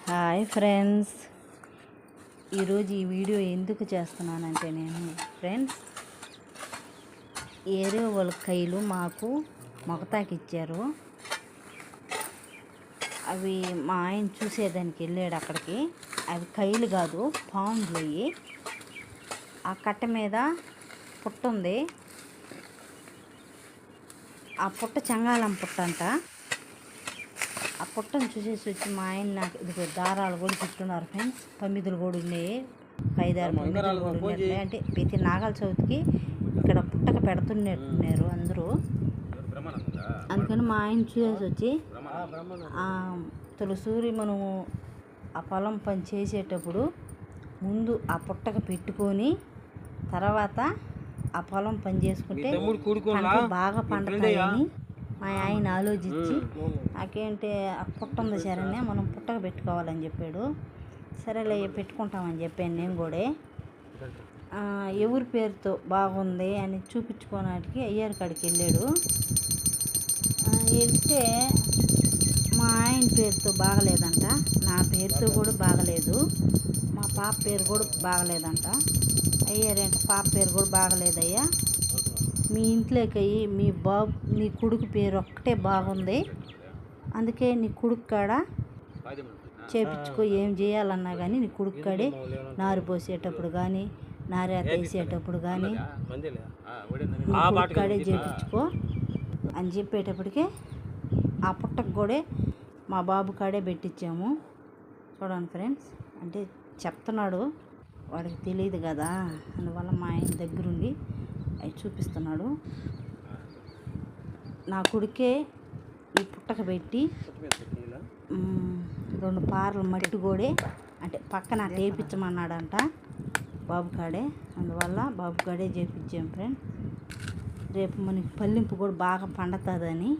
Hi friends, ఈరోజు ఈ video ఎందుకు చేస్తున్నానంటే నేను ఫ్రెండ్స్ ఏరే వాళ్ళ కైలు మాకు మొగతాకి ఇచ్చారు. అవి మా ఆయన చూసేదానికి వెళ్ళాడు అక్కడికి. అవి కైలు కాదు, పాములు అయ్యి. ఆ కట్ట మీద పుట్ట ఉంది. ఆ పుట్ట చంగాళం పుట్ట అంట. ఆ పుట్టను చూసేసి వచ్చి మా ఆయన నాకు ఇది దారాలు కూడా చుట్టున్నారు ఫ్రెండ్స్. పమ్మిదులు కూడా ఉన్నాయి, 5-6 పమ్మిదులు కూడా ఉన్నాయి. అంటే ప్రతి నాగాల చవితికి ఇక్కడ పుట్టక పెడుతున్నట్టున్నారు అందరూ. అందుకని మా ఆయన చూసేసి వచ్చి తొలిసూరి మనము ఆ పొలం పని చేసేటప్పుడు ముందు ఆ పుట్టక పెట్టుకొని తర్వాత ఆ పొలం పని చేసుకుంటే బాగా పండుతాయని మా ఆయన ఆలోచించి నాకేంటే ఆ పుట్ట ఉంది సరేనే మనం పుట్టక పెట్టుకోవాలని చెప్పాడు. సరేలే పెట్టుకుంటామని చెప్పాను నేను కూడా. ఎవరి పేరుతో బాగుంది అని చూపించుకోవడానికి అయ్యారు కాడికి వెళ్ళాడు. వెళ్తే మా ఆయన పేరుతో బాగలేదంట, నా పేరుతో కూడా బాగలేదు, మా పాప పేరు కూడా బాగలేదంట. అయ్యారంటే పాప పేరు కూడా బాగలేదయ్యా, మీ ఇంట్లోకి మీ బాబు నీ కొడుకు పేరు ఒక్కటే బాగుంది, అందుకే నీ కొడుకు కాడ చేపించుకో. ఏం చేయాలన్నా కానీ నీ కొడుకు కాడే నారు పోసేటప్పుడు కానీ నారేత వేసేటప్పుడు కానీ నీ కొడుకు కాడే చేపించుకో అని చెప్పేటప్పటికే ఆ పుట్టకు కూడా మా బాబు కాడే పెట్టించాము. చూడండి ఫ్రెండ్స్, అంటే చెప్తున్నాడు, వాడికి తెలియదు కదా, అందువల్ల మా ఆయన దగ్గరుండి అవి చూపిస్తున్నాడు. నా కొడుకే ఈ పుట్టక పెట్టి 2 పారలు మట్టి కూడా అంటే పక్కన వేయించమన్నాడంట బాబు కాడే. అందువల్ల బాబు కాడే చేయించాం ఫ్రెండ్. రేపు మనకి పల్లింపు కూడా బాగా పండుతుందని.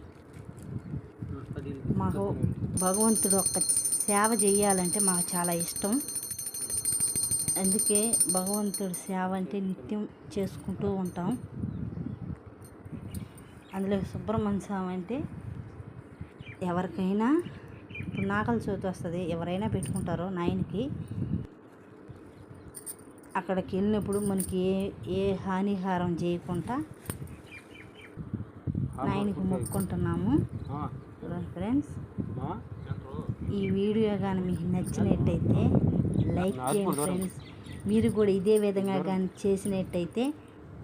మాకు భగవంతుడు ఒక్క సేవ చేయాలంటే మాకు చాలా ఇష్టం. అందుకే భగవంతుడి సేవ అంటే నిత్యం చేసుకుంటూ ఉంటాం. అందులో సుబ్రహ్మణ్య స్వామి అంటే ఎవరికైనా ఇప్పుడు నాగల చవితి వస్తుంది, ఎవరైనా పెట్టుకుంటారో నాయనకి. అక్కడికి వెళ్ళినప్పుడు మనకి ఏ హానిహారం చేయకుండా నాయనకి మొక్కుకుంటున్నాము ఫ్రెండ్స్. ఈ వీడియో కానీ మీకు నచ్చినట్టయితే లైక్ చేయండి ఫ్రెండ్స్. మీరు కూడా ఇదే విధంగా కానీ చేసినట్టయితే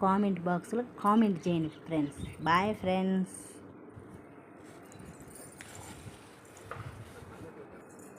కామెంట్ బాక్స్లో కామెంట్ చేయండి ఫ్రెండ్స్. Bye friends.